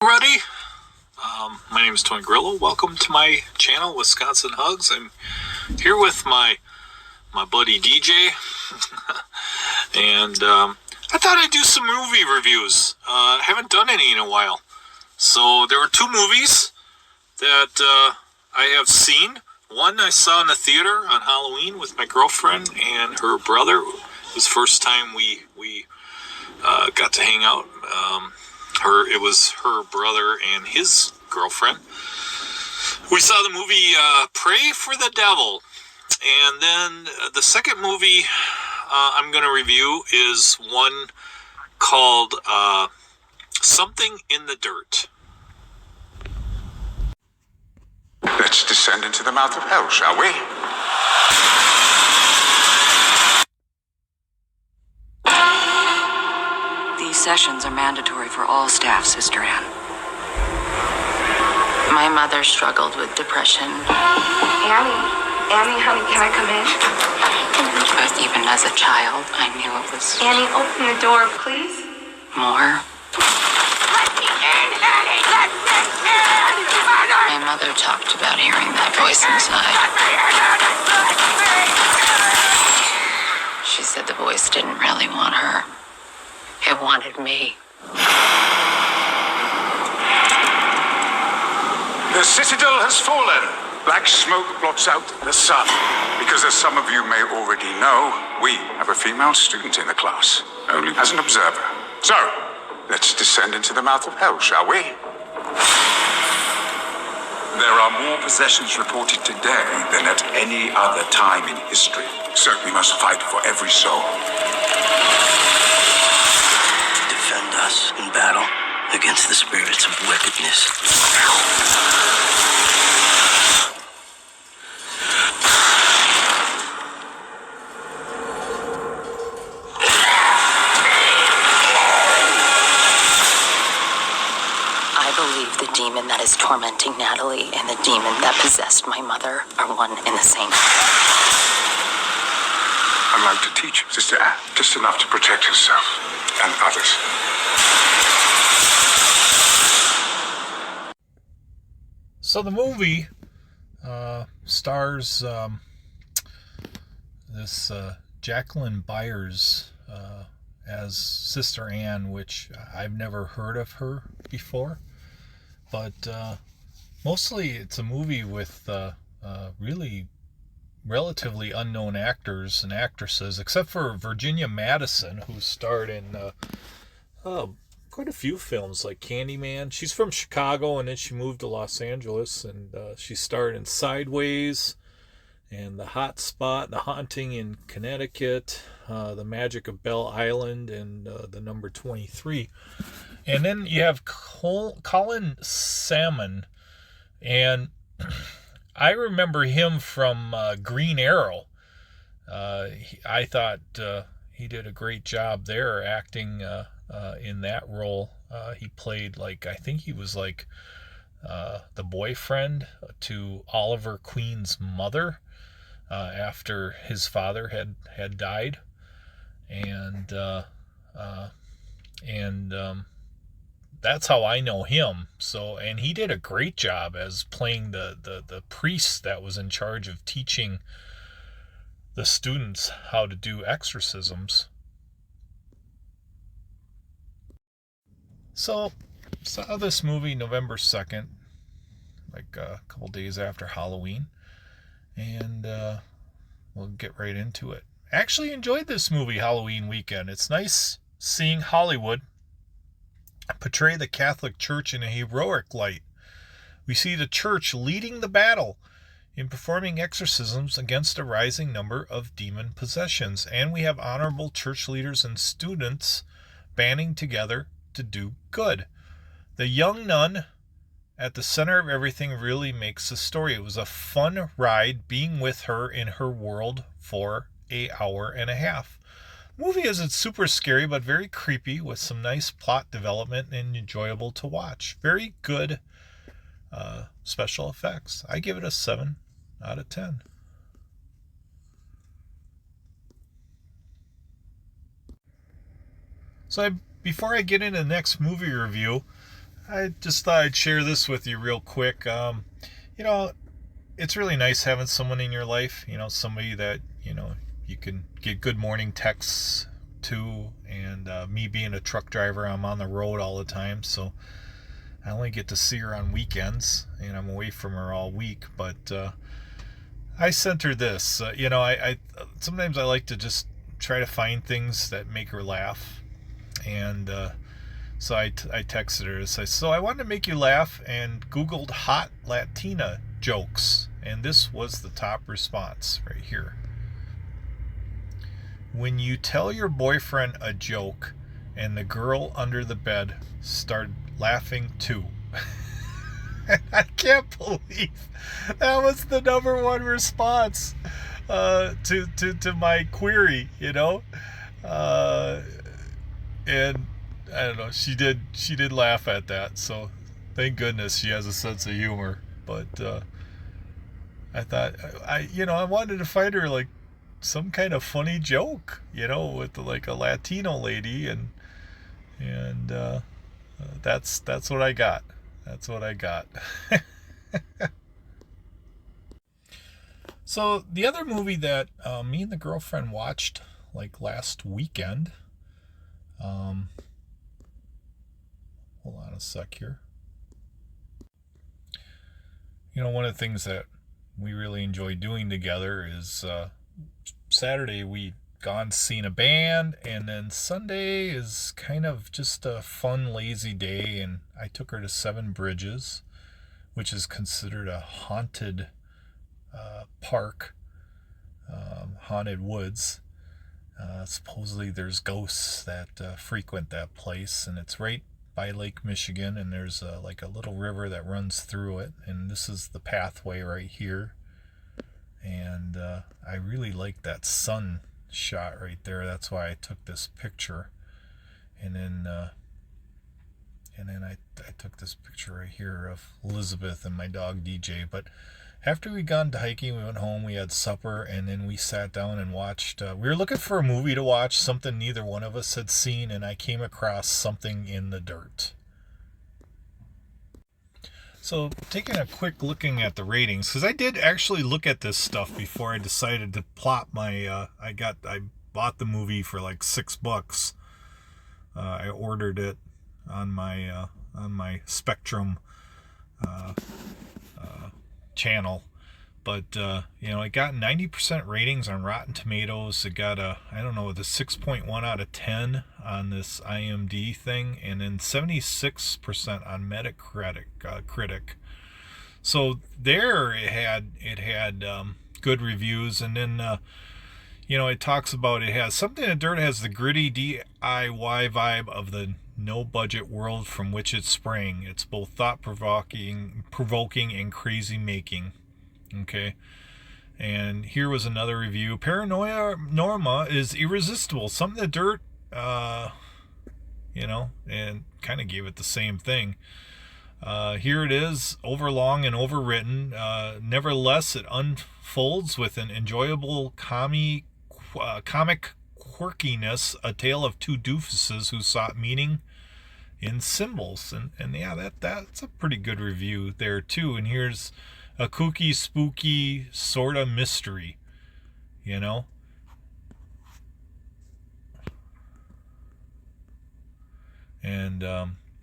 Everybody, my name is Tony Grillo. Welcome to my channel, Wisconsin Hugs. I'm here with my buddy DJ, and I thought I'd do some movie reviews. Haven't done any in a while. So there were two movies that I have seen. One I saw in the theater on Halloween with my girlfriend and her brother. It was the first time we got to hang out. It was her brother and his girlfriend. We saw the movie Pray for the Devil. And then the second movie I'm going to review is one called Something in the Dirt. Let's descend into the mouth of hell, shall we? These sessions are mandatory for all staff, Sister Anne. My mother struggled with depression. Annie, honey, can I come in? But even as a child, I knew it was Annie, open the door, please. more. Let me in, Annie! Let me in! My mother talked about hearing that voice inside. She said the voice didn't really want her. It wanted me. The citadel has fallen. Black smoke blots out the sun. Because as some of you may already know, we have a female student in the class, only as an observer. So, let's descend into the mouth of hell, shall we? There are more possessions reported today than at any other time in history. So we must fight for every soul. Defend us in battle against the spirits of wickedness. I believe the demon that is tormenting Natalie and the demon that possessed my mother are one and the same. I'd like to teach Sister Anne just enough to protect herself and others. So the movie stars this Jacqueline Byers as Sister Anne, which I've never heard of her before. But mostly it's a movie with really relatively unknown actors and actresses, except for Virginia Madison, who starred in quite a few films like Candyman. She's from Chicago, and then she moved to Los Angeles, and she starred in Sideways and The Hot Spot, The Haunting in Connecticut, The Magic of Belle Island, and The Number 23. And then you have Colin Salmon, and I remember him from Green Arrow. I thought he did a great job there acting in that role. He played I think he was the boyfriend to Oliver Queen's mother after his father had died. And that's how I know him. So, and he did a great job as playing the priest that was in charge of teaching the students how to do exorcisms. So, saw this movie November 2nd, a couple days after Halloween, and we'll get right into it. Actually enjoyed this movie Halloween weekend. It's nice seeing Hollywood portray the Catholic Church in a heroic light. We see the church leading the battle in performing exorcisms against a rising number of demon possessions, and we have honorable church leaders and students banding together to do good. The young nun at the center of everything really makes the story. It was a fun ride being with her in her world for an hour and a half. The movie isn't super scary, but very creepy, with some nice plot development and enjoyable to watch. Very good special effects. I give it a 7 out of 10. So before I get into the next movie review, I just thought I'd share this with you real quick. You know, it's really nice having someone in your life, somebody that, you can get good morning texts to. And me being a truck driver, I'm on the road all the time. So I only get to see her on weekends, and I'm away from her all week. But I sent her this. I sometimes I like to just try to find things that make her laugh. And so I texted her. So I wanted to make you laugh and Googled hot Latina jokes. And this was the top response right here. When you tell your boyfriend a joke and the girl under the bed started laughing too. I can't believe that was the number one response to my query, and I don't know, she did laugh at that, so thank goodness she has a sense of humor. But I thought I wanted to find her like some kind of funny joke, with like a Latino lady, and that's what I got. That's what I got. So the other movie that me and the girlfriend watched like last weekend. Hold on a sec here. One of the things that we really enjoy doing together is Saturday we gone seen a band, and then Sunday is kind of just a fun, lazy day, and I took her to Seven Bridges, which is considered a haunted park, haunted woods. Supposedly there's ghosts that frequent that place, and it's right by Lake Michigan, and there's like a little river that runs through it, and this is the pathway right here. And I really like that sun shot right there. That's why I took this picture. And then I took this picture right here of Elizabeth and my dog DJ. But after we gone hiking, we went home, we had supper, and then we sat down and watched. We were looking for a movie to watch, something neither one of us had seen, and I came across Something in the Dirt. So taking a quick looking at the ratings, because I did actually look at this stuff before I decided to plop my, I bought the movie for like $6. I ordered it on my Spectrum channel, but it got 90% ratings on Rotten Tomatoes. It got the 6.1 out of 10 on this IMDb thing, and then 76% on Metacritic critic. So there it had good reviews, and then it talks about, it has Something in the Dirt has the gritty DIY vibe of the no budget world from which it sprang. It's both thought-provoking and crazy making. Okay. And here was another review. Paranorma is irresistible. Something in the Dirt, and kind of gave it the same thing. Here it is, overlong and overwritten. Nevertheless, it unfolds with an enjoyable comic quirkiness, a tale of two doofuses who sought meaning in symbols. And yeah, that's a pretty good review there too. And here's a kooky, spooky sort of mystery, and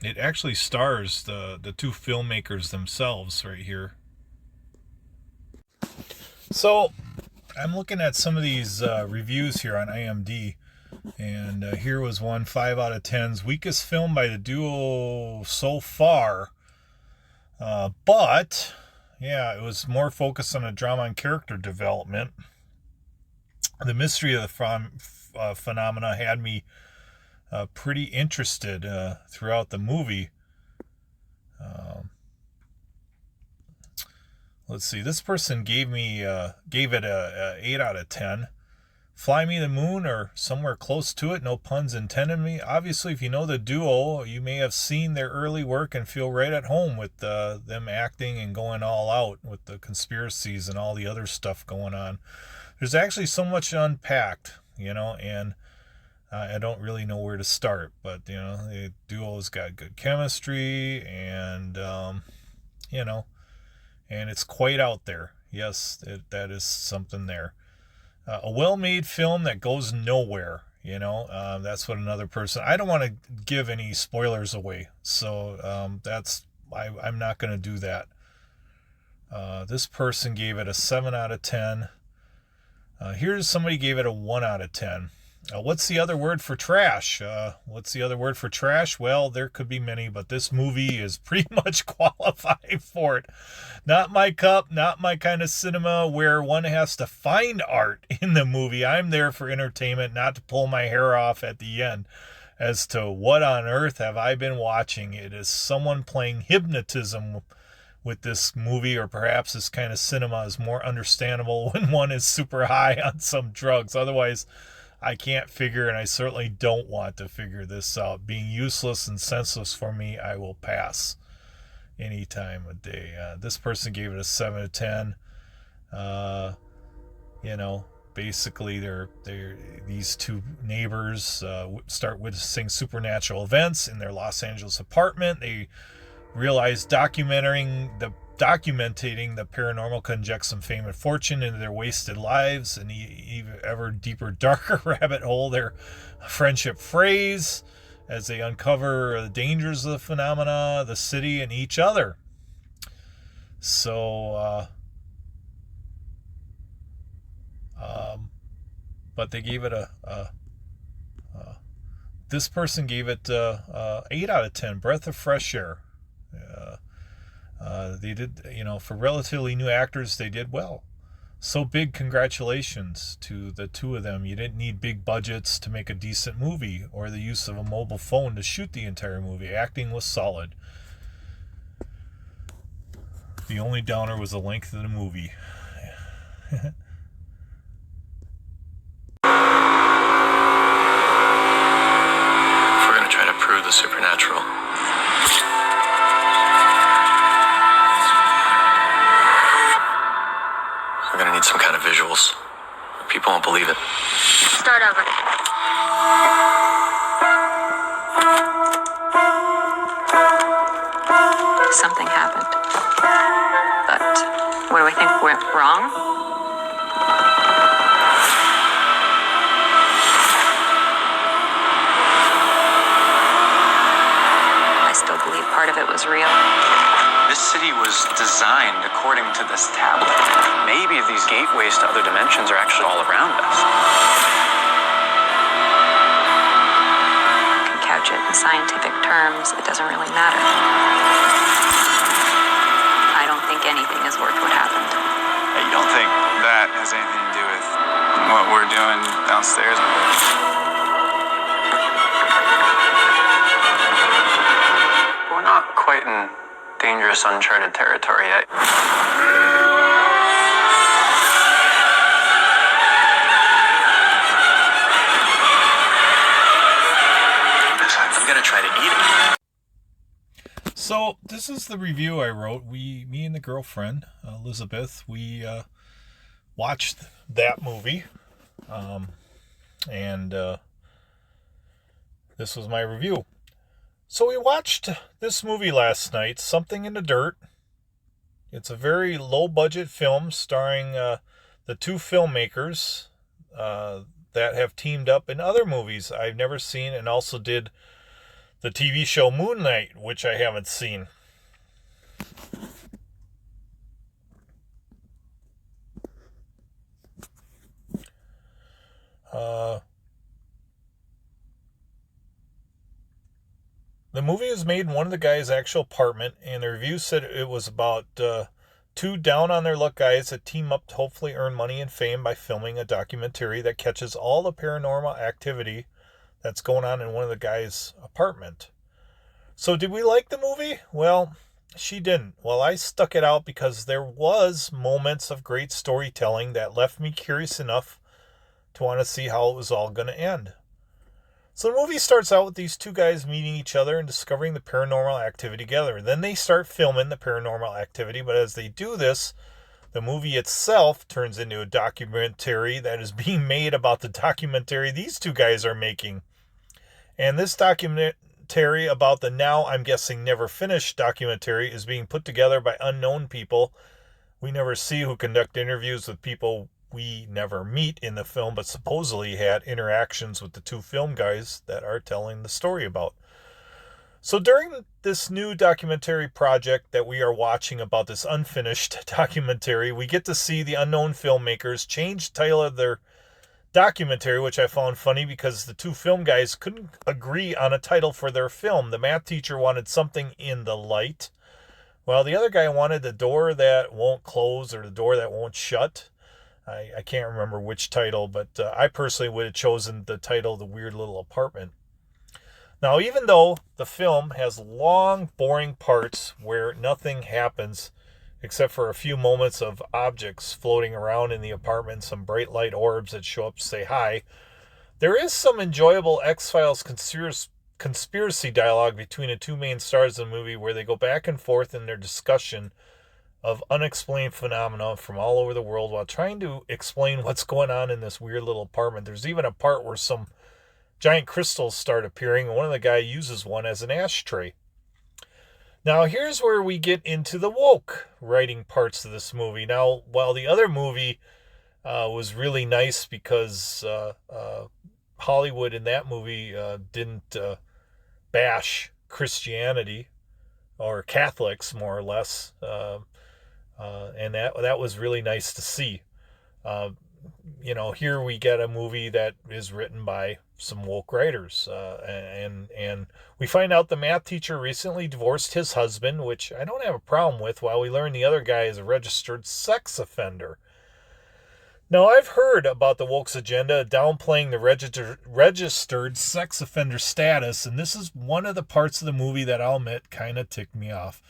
it actually stars the two filmmakers themselves right here. So I'm looking at some of these reviews here on IMDb, and here was one, 5 out of 10's weakest film by the duo so far, but yeah, it was more focused on the drama and character development. The mystery of the phenomena had me pretty interested throughout the movie. Let's see. This person gave it a 8 out of 10. Fly Me the Moon, or somewhere close to it, no puns intended. Me. Obviously, if you know the duo, you may have seen their early work and feel right at home with them acting and going all out with the conspiracies and all the other stuff going on. There's actually so much unpacked, and I don't really know where to start, but the duo's got good chemistry, and and it's quite out there. Yes, that is something there. A well-made film that goes nowhere. That's what another person. I don't want to give any spoilers away, so I'm not going to do that. This person gave it a 7 out of 10. Here's somebody gave it a 1 out of 10. What's the other word for trash? Well, there could be many, but this movie is pretty much qualified for it. Not my cup, not my kind of cinema where one has to find art in the movie. I'm there for entertainment, not to pull my hair off at the end as to what on earth have I been watching. It is someone playing hypnotism with this movie, or perhaps this kind of cinema is more understandable when one is super high on some drugs. Otherwise, I can't figure, and I certainly don't want to figure this out. Being useless and senseless for me, I will pass any time of day. This person gave it a 7 out of 10. Basically, they're these two neighbors start witnessing supernatural events in their Los Angeles apartment. They realize documenting the paranormal can inject some fame and fortune into their wasted lives, and even ever deeper, darker rabbit hole their friendship frays as they uncover the dangers of the phenomena, the city, and each other. So, but they gave it this person gave it 8 out of 10. Breath of fresh air. They did, for relatively new actors, they did well. So big congratulations to the two of them. You didn't need big budgets to make a decent movie or the use of a mobile phone to shoot the entire movie. Acting was solid. The only downer was the length of the movie. If we're going to try to prove the supernatural, we're going to need some kind of visuals. People won't believe it. Start over. Something happened. But what do we think went wrong? I still believe part of it was real. This city was designed according to this tablet. Maybe these gateways to other dimensions are actually all around us. You can couch it in scientific terms, it doesn't really matter. I don't think anything is worth what happened. Hey, you don't think that has anything to do with what we're doing downstairs? We're not quite in dangerous, uncharted territory yet. I'm going to try to eat it. So this is the review I wrote. Me and the girlfriend, Elizabeth, we watched that movie. And this was my review. So we watched this movie last night, Something in the Dirt. It's a very low-budget film starring the two filmmakers that have teamed up in other movies I've never seen, and also did the TV show Moon Knight, which I haven't seen. The movie was made in one of the guys' actual apartment, and the review said it was about two down-on-their-luck guys that team up to hopefully earn money and fame by filming a documentary that catches all the paranormal activity that's going on in one of the guys' apartment. So did we like the movie? Well, she didn't. Well, I stuck it out because there was moments of great storytelling that left me curious enough to want to see how it was all going to end. So the movie starts out with these two guys meeting each other and discovering the paranormal activity together. Then they start filming the paranormal activity, but as they do this, The movie itself turns into a documentary that is being made about the documentary these two guys are making. And this documentary about the now, I'm guessing, never finished documentary is being put together by unknown people we never see, who conduct interviews with people we never meet in the film, but supposedly had interactions with the two film guys that are telling the story about. So during this new documentary project that we are watching about this unfinished documentary, we get to see the unknown filmmakers change the title of their documentary, which I found funny because the two film guys couldn't agree on a title for their film. The math teacher wanted Something in the Light, while the other guy wanted The Door That Won't Close or The Door That Won't Shut. I can't remember which title, but I personally would have chosen the title The Weird Little Apartment. Now, even though the film has long, boring parts where nothing happens except for a few moments of objects floating around in the apartment, some bright light orbs that show up to say hi, there is some enjoyable X-Files conspiracy dialogue between the two main stars of the movie, where they go back and forth in their discussion of unexplained phenomena from all over the world while trying to explain what's going on in this weird little apartment. There's even a part where some giant crystals start appearing, and one of the guys uses one as an ashtray. Now, here's where we get into the woke writing parts of this movie. Now, while the other movie was really nice because Hollywood in that movie didn't bash Christianity or Catholics, more or less, and that was really nice to see. Here we get a movie that is written by some woke writers, and we find out the math teacher recently divorced his husband, which I don't have a problem with, while we learn the other guy is a registered sex offender. Now, I've heard about the woke's agenda downplaying the registered sex offender status, and this is one of the parts of the movie that I'll admit kind of ticked me off.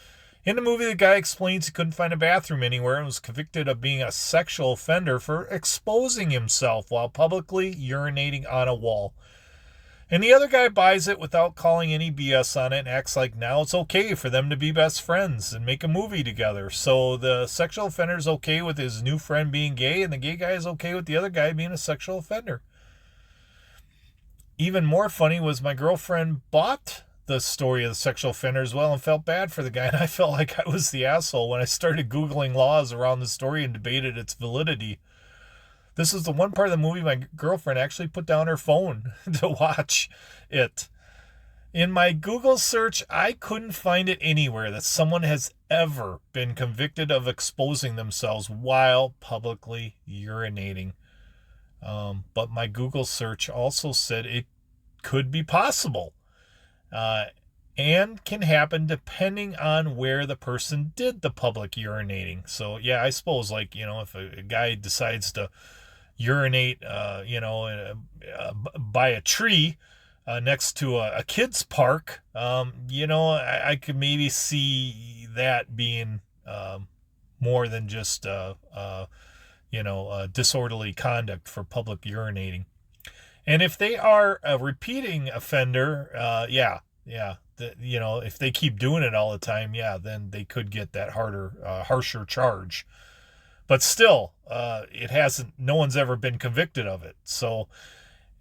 In the movie, the guy explains he couldn't find a bathroom anywhere and was convicted of being a sexual offender for exposing himself while publicly urinating on a wall. And the other guy buys it without calling any BS on it and acts like now it's okay for them to be best friends and make a movie together. So the sexual offender's okay with his new friend being gay, and the gay guy is okay with the other guy being a sexual offender. Even more funny was my girlfriend bought the story of the sexual offender as well and felt bad for the guy, and I felt like I was the asshole when I started Googling laws around the story and debated its validity. This is the one part of the movie my girlfriend actually put down her phone to watch it. In my Google search, I couldn't find it anywhere that someone has ever been convicted of exposing themselves while publicly urinating. But my Google search also said it could be possible. And can happen depending on where the person did the public urinating. So, yeah, I suppose, if a guy decides to urinate, by a tree next to a kid's park, I could maybe see that being more than just, disorderly conduct for public urinating. And if they are a repeating offender, if they keep doing it all the time, then they could get that harsher charge. But still, no one's ever been convicted of it. So,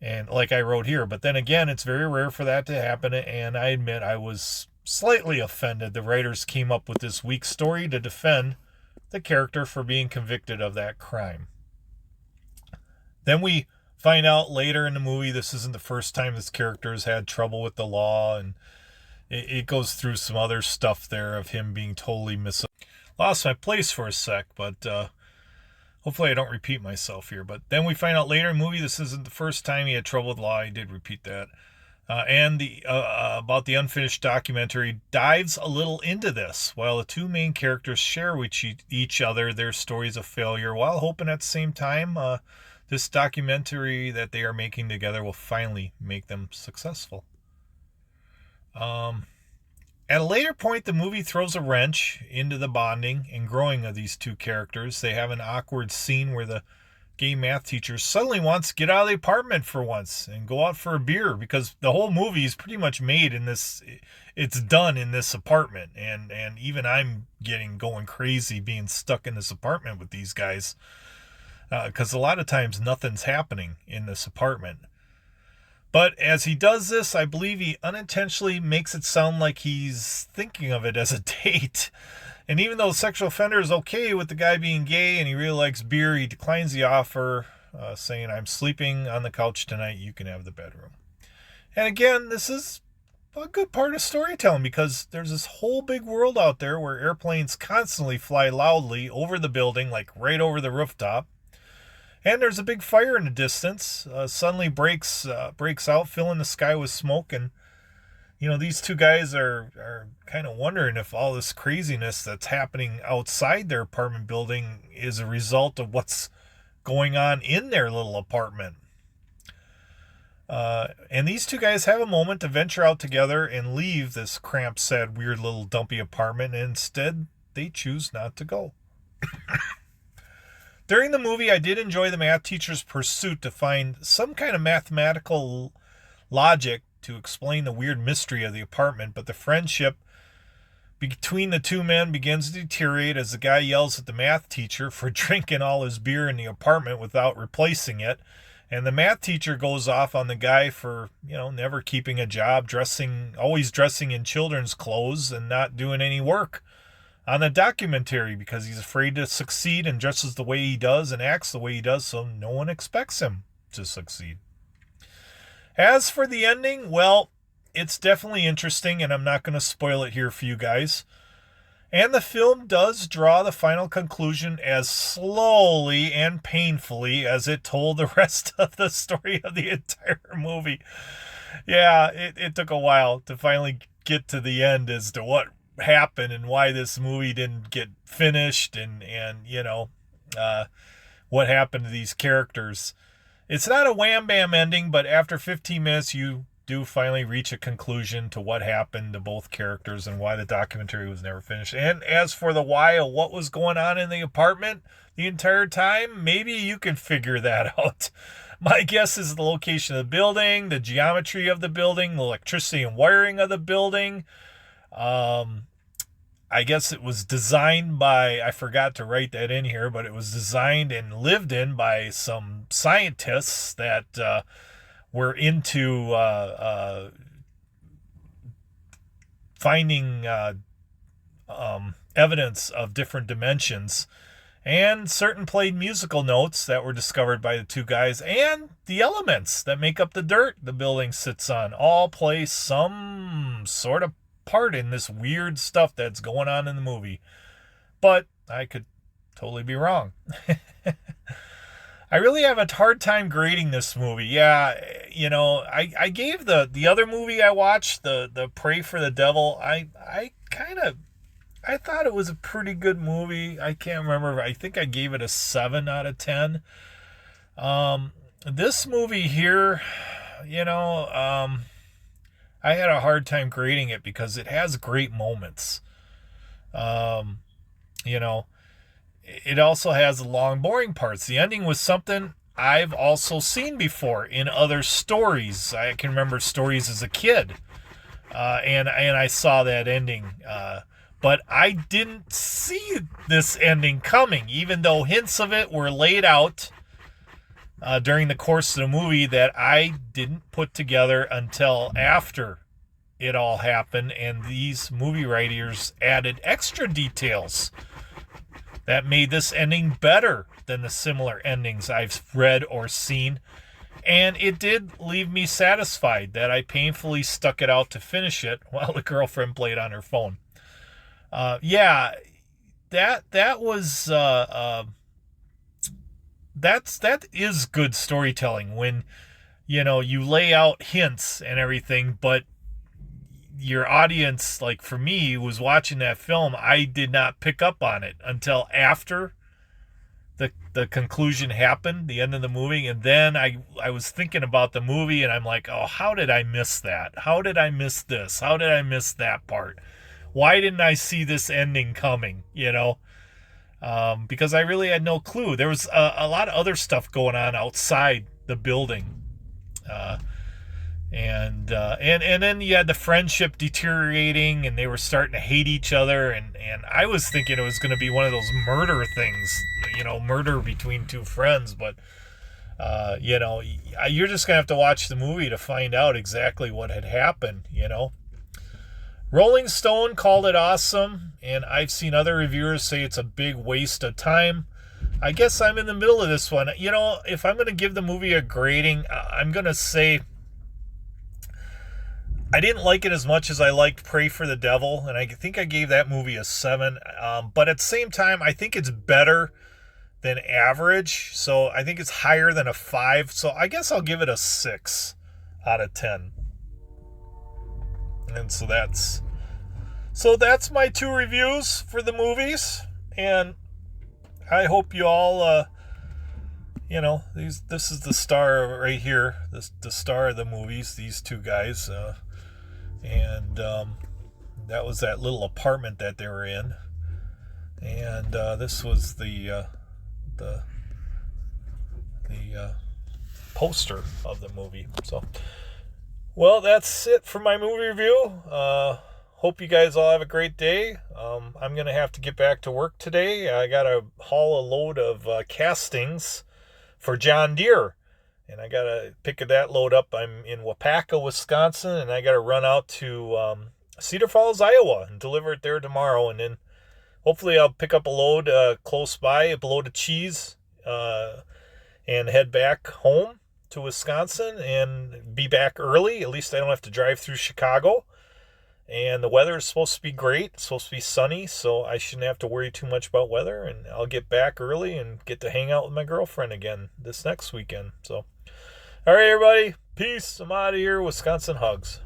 and like I wrote here, but then again, it's very rare for that to happen. And I admit I was slightly offended the writers came up with this weak story to defend the character for being convicted of that crime. Then we find out later in the movie this isn't the first time this character has had trouble with the law, and it goes through some other stuff there of him being totally lost my place for a sec, but hopefully I don't repeat myself here. But then we find out later in the movie this isn't the first time he had trouble with law. I did repeat that. And about the unfinished documentary dives a little into this, while the two main characters share with each other their stories of failure, while hoping at the same time this documentary that they are making together will finally make them successful. At a later point, the movie throws a wrench into the bonding and growing of these two characters. They have an awkward scene where the gay math teacher suddenly wants to get out of the apartment for once and go out for a beer, because the whole movie is pretty much made in this, it's done in this apartment. And even I'm going crazy being stuck in this apartment with these guys, because a lot of times nothing's happening in this apartment. But as he does this, I believe he unintentionally makes it sound like he's thinking of it as a date. And even though the sexual offender is okay with the guy being gay and he really likes beer, he declines the offer, saying, "I'm sleeping on the couch tonight. You can have the bedroom." And again, this is a good part of storytelling, because there's this whole big world out there where airplanes constantly fly loudly over the building, like right over the rooftop. And there's a big fire in the distance. Suddenly breaks out, filling the sky with smoke. And, these two guys are kind of wondering if all this craziness that's happening outside their apartment building is a result of what's going on in their little apartment. And these two guys have a moment to venture out together and leave this cramped, sad, weird little dumpy apartment. And instead, they choose not to go. During the movie, I did enjoy the math teacher's pursuit to find some kind of mathematical logic to explain the weird mystery of the apartment, but the friendship between the two men begins to deteriorate as the guy yells at the math teacher for drinking all his beer in the apartment without replacing it, and the math teacher goes off on the guy for, never keeping a job, always dressing in children's clothes and not doing any work on a documentary because he's afraid to succeed and dresses the way he does and acts the way he does, so no one expects him to succeed. As for the ending, well, it's definitely interesting, and I'm not going to spoil it here for you guys. And the film does draw the final conclusion as slowly and painfully as it told the rest of the story of the entire movie. Yeah, it took a while to finally get to the end as to what happened and why this movie didn't get finished, and what happened to these characters. It's not a wham bam ending, but after 15 minutes you do finally reach a conclusion to what happened to both characters and why the documentary was never finished. And as for the why of what was going on in the apartment the entire time, maybe you can figure that out. My guess is the location of the building, the geometry of the building, the electricity and wiring of the building. I guess it was designed by, I forgot to write that in here, but it was designed and lived in by some scientists that were into finding evidence of different dimensions. And certain played musical notes that were discovered by the two guys, and the elements that make up the dirt the building sits on all play some sort of part in this weird stuff that's going on in the movie. But I could totally be wrong. I really have a hard time grading this movie. Yeah, I gave the other movie I watched, the Pray for the Devil, I thought it was a pretty good movie. I can't remember. I think I gave it a 7 out of 10. This movie here, I had a hard time grading it because it has great moments. It also has long, boring parts. The ending was something I've also seen before in other stories. I can remember stories as a kid, and I saw that ending. But I didn't see this ending coming, even though hints of it were laid out during the course of the movie that I didn't put together until after it all happened, and these movie writers added extra details that made this ending better than the similar endings I've read or seen. And it did leave me satisfied that I painfully stuck it out to finish it while the girlfriend played on her phone. That was that is good storytelling when you lay out hints and everything, but your audience, like for me, was watching that film, I did not pick up on it until after the conclusion happened, the end of the movie, and then I was thinking about the movie and I'm like, oh, how did I miss that? How did I miss this? How did I miss that part? Why didn't I see this ending coming? because I really had no clue. There was a lot of other stuff going on outside the building. And then you had the friendship deteriorating, and they were starting to hate each other, and I was thinking it was going to be one of those murder things, murder between two friends, but you're just gonna have to watch the movie to find out exactly what had happened. Rolling Stone called it awesome, and I've seen other reviewers say it's a big waste of time. I guess I'm in the middle of this one. If I'm going to give the movie a grading, I'm going to say I didn't like it as much as I liked Pray for the Devil, and I think I gave that movie a 7. But at the same time, I think it's better than average, so I think it's higher than a 5. So I guess I'll give it a 6 out of 10. And so that's my 2 reviews for the movies, and I hope you all this is the star right here, the star of the movies, these 2 guys, and that was that little apartment that they were in, and this was the poster of the movie. So, well, that's it for my movie review. Hope you guys all have a great day. I'm going to have to get back to work today. I got to haul a load of castings for John Deere, and I got to pick that load up. I'm in Wapaka, Wisconsin, and I got to run out to Cedar Falls, Iowa, and deliver it there tomorrow. And then hopefully I'll pick up a load close by, a load of cheese, and head back home to Wisconsin and be back early. At least I don't have to drive through Chicago. And the weather is supposed to be great. It's supposed to be sunny, so I shouldn't have to worry too much about weather. And I'll get back early and get to hang out with my girlfriend again this next weekend. So, all right, everybody. Peace. I'm out of here. Wisconsin hugs.